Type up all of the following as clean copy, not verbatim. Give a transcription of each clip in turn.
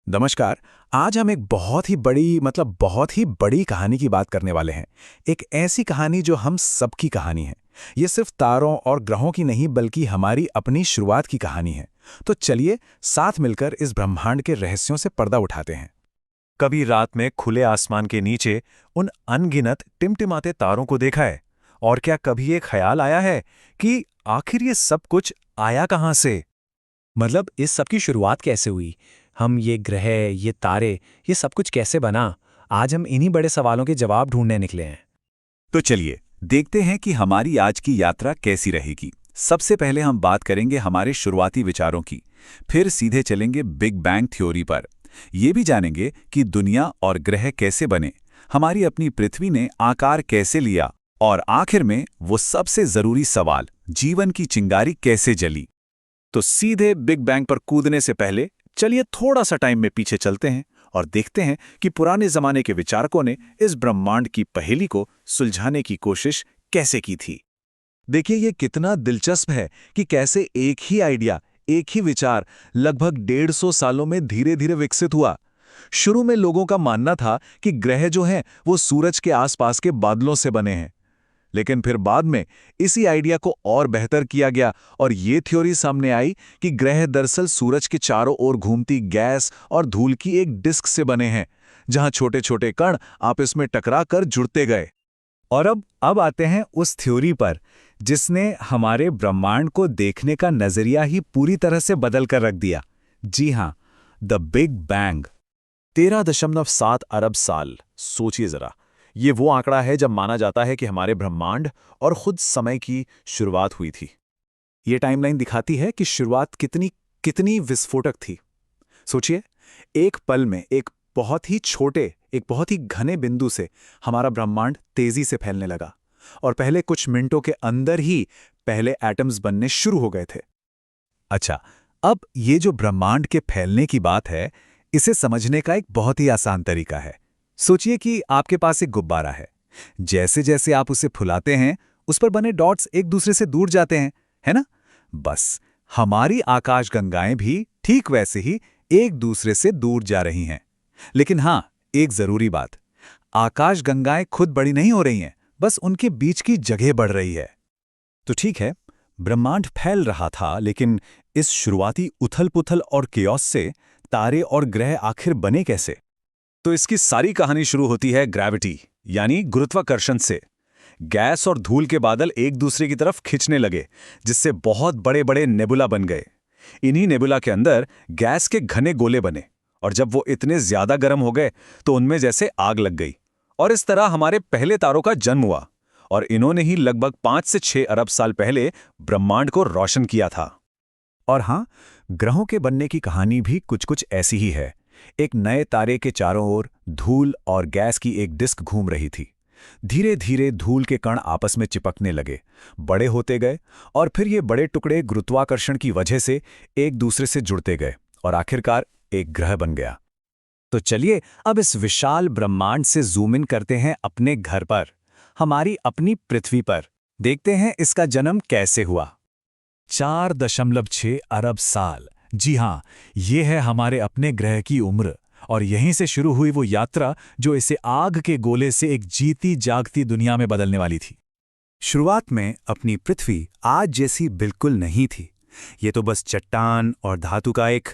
नमस्कार। आज हम एक बहुत ही बड़ी कहानी की बात करने वाले हैं। एक ऐसी कहानी जो हम सबकी कहानी है। ये सिर्फ तारों और ग्रहों की नहीं बल्कि हमारी अपनी शुरुआत की कहानी है। तो चलिए साथ मिलकर इस ब्रह्मांड के रहस्यों से पर्दा उठाते हैं। कभी रात में खुले आसमान के नीचे उन अनगिनत टिमटिमाते तारों को देखा है? और क्या कभी ये ख्याल आया है कि आखिर ये सब कुछ आया कहाँ से? मतलब इस सब की शुरुआत कैसे हुई? हम ये ग्रह, ये तारे, ये सब कुछ कैसे बना? आज हम इन्हीं बड़े सवालों के जवाब ढूंढने निकले हैं। तो चलिए देखते हैं कि हमारी आज की यात्रा कैसी रहेगी। सबसे पहले हम बात करेंगे हमारे शुरुआती विचारों की, फिर सीधे चलेंगे बिग बैंग थ्योरी पर। ये भी जानेंगे कि दुनिया और ग्रह कैसे बने, हमारी अपनी पृथ्वी ने आकार कैसे लिया, और आखिर में वो सबसे जरूरी सवाल, जीवन की चिंगारी कैसे जली। तो सीधे बिग बैंग पर कूदने से पहले चलिए थोड़ा सा टाइम में पीछे चलते हैं और देखते हैं कि पुराने जमाने के विचारकों ने इस ब्रह्मांड की पहेली को सुलझाने की कोशिश कैसे की थी। देखिए ये कितना दिलचस्प है कि कैसे एक ही आइडिया, एक ही विचार लगभग 150 सालों में धीरे धीरे विकसित हुआ। शुरू में लोगों का मानना था कि ग्रह जो हैं वो सूरज के आसपास के बादलों से बने हैं, लेकिन फिर बाद में इसी आइडिया को और बेहतर किया गया और ये थ्योरी सामने आई कि ग्रह दरअसल सूरज के चारों ओर घूमती गैस और धूल की एक डिस्क से बने हैं, जहां छोटे छोटे कण आपस में टकरा कर जुड़ते गए। और अब आते हैं उस थ्योरी पर जिसने हमारे ब्रह्मांड को देखने का नजरिया ही पूरी तरह से बदल कर रख दिया। जी हां, द बिग बैंग। 13.7 अरब साल, सोचिए जरा। ये वो आंकड़ा है जब माना जाता है कि हमारे ब्रह्मांड और खुद समय की शुरुआत हुई थी। ये टाइमलाइन दिखाती है कि शुरुआत कितनी कितनी विस्फोटक थी। सोचिए, एक पल में एक बहुत ही घने बिंदु से हमारा ब्रह्मांड तेजी से फैलने लगा और पहले कुछ मिनटों के अंदर ही पहले एटम्स बनने शुरू हो गए थे। अच्छा, अब ये जो ब्रह्मांड के फैलने की बात है, इसे समझने का एक बहुत ही आसान तरीका है। सोचिए कि आपके पास एक गुब्बारा है। जैसे जैसे आप उसे फुलाते हैं, उस पर बने डॉट्स एक दूसरे से दूर जाते हैं, है ना? बस हमारी आकाशगंगाएं भी ठीक वैसे ही एक दूसरे से दूर जा रही हैं। लेकिन हां, एक जरूरी बात, आकाशगंगाएं खुद बड़ी नहीं हो रही हैं, बस उनके बीच की जगह बढ़ रही है। तो ठीक है, ब्रह्मांड फैल रहा था, लेकिन इस शुरुआती उथल-पुथल और केओस से तारे और ग्रह आखिर बने कैसे? तो इसकी सारी कहानी शुरू होती है ग्रेविटी, यानी गुरुत्वाकर्षण से। गैस और धूल के बादल एक दूसरे की तरफ खिंचने लगे, जिससे बहुत बड़े बड़े नेबुला बन गए। इन्हीं नेबुला के अंदर गैस के घने गोले बने, और जब वो इतने ज्यादा गर्म हो गए तो उनमें जैसे आग लग गई, और इस तरह हमारे पहले तारों का जन्म हुआ। और इन्होंने ही लगभग 5 से 6 अरब साल पहले ब्रह्मांड को रोशन किया था। और हां, ग्रहों के बनने की कहानी भी कुछ कुछ ऐसी ही है। एक नए तारे के चारों ओर धूल और गैस की एक डिस्क घूम रही थी। धीरे धीरे धूल के कण आपस में चिपकने लगे, बड़े होते गए, और फिर ये बड़े टुकड़े गुरुत्वाकर्षण की वजह से एक दूसरे से जुड़ते गए और आखिरकार एक ग्रह बन गया। तो चलिए अब इस विशाल ब्रह्मांड से जूम इन करते हैं अपने घर पर, हमारी अपनी पृथ्वी पर। देखते हैं इसका जन्म कैसे हुआ। 4.6 अरब साल। जी हां, ये है हमारे अपने ग्रह की उम्र, और यहीं से शुरू हुई वो यात्रा जो इसे आग के गोले से एक जीती जागती दुनिया में बदलने वाली थी। शुरुआत में अपनी पृथ्वी आज जैसी बिल्कुल नहीं थी। ये तो बस चट्टान और धातु का एक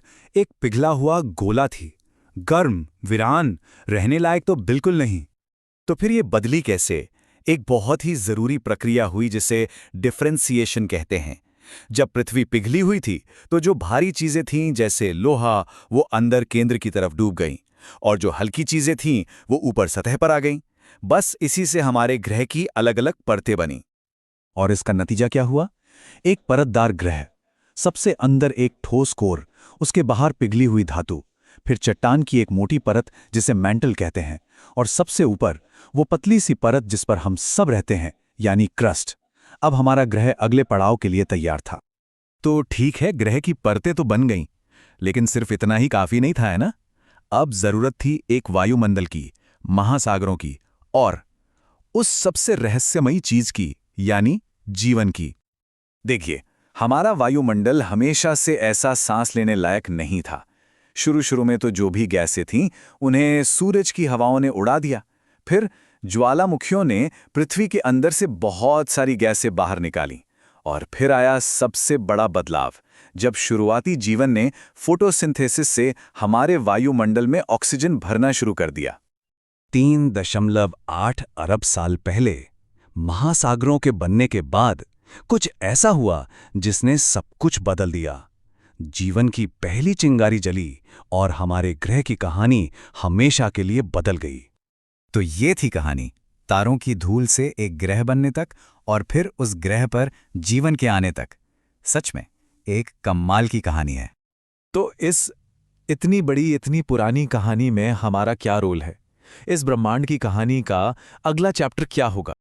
पिघला हुआ गोला थी। गर्म, वीरान, रहने लायक तो बिल्कुल नहीं। तो फिर ये बदली कैसे? एक बहुत ही जरूरी प्रक्रिया हुई जिसे डिफरेंशिएशन कहते हैं। जब पृथ्वी पिघली हुई थी तो जो भारी चीजें थीं जैसे लोहा, वो अंदर केंद्र की तरफ डूब गईं, और जो हल्की चीजें थीं वो ऊपर सतह पर आ गईं। बस इसी से हमारे ग्रह की अलग अलग परतें बनी। और इसका नतीजा क्या हुआ? एक परतदार ग्रह, सबसे अंदर एक ठोस कोर, उसके बाहर पिघली हुई धातु, फिर चट्टान की एक मोटी परत जिसे मैंटल कहते हैं, और सबसे ऊपर वो पतली सी परत जिस पर हम सब रहते हैं, यानी क्रस्ट। अब हमारा ग्रह अगले पड़ाव के लिए तैयार था। तो ठीक है, ग्रह की परतें तो बन गईं, लेकिन सिर्फ इतना ही काफी नहीं था, है ना? अब जरूरत थी एक वायुमंडल की, महासागरों की, और उस सबसे रहस्यमयी चीज की, यानी जीवन की। देखिए, हमारा वायुमंडल हमेशा से ऐसा सांस लेने लायक नहीं था। शुरू में तो जो भी गैसें थीं उन्हें सूरज की हवाओं ने उड़ा दिया। फिर ज्वालामुखियों ने पृथ्वी के अंदर से बहुत सारी गैसें बाहर निकालीं। और फिर आया सबसे बड़ा बदलाव, जब शुरुआती जीवन ने फोटोसिंथेसिस से हमारे वायुमंडल में ऑक्सीजन भरना शुरू कर दिया। 3.8 अरब साल पहले महासागरों के बनने के बाद कुछ ऐसा हुआ जिसने सब कुछ बदल दिया। जीवन की पहली चिंगारी जली और हमारे ग्रह की कहानी हमेशा के लिए बदल गई। तो ये थी कहानी, तारों की धूल से एक ग्रह बनने तक और फिर उस ग्रह पर जीवन के आने तक। सच में एक कमाल की कहानी है। तो इस इतनी बड़ी, इतनी पुरानी कहानी में हमारा क्या रोल है? इस ब्रह्मांड की कहानी का अगला चैप्टर क्या होगा?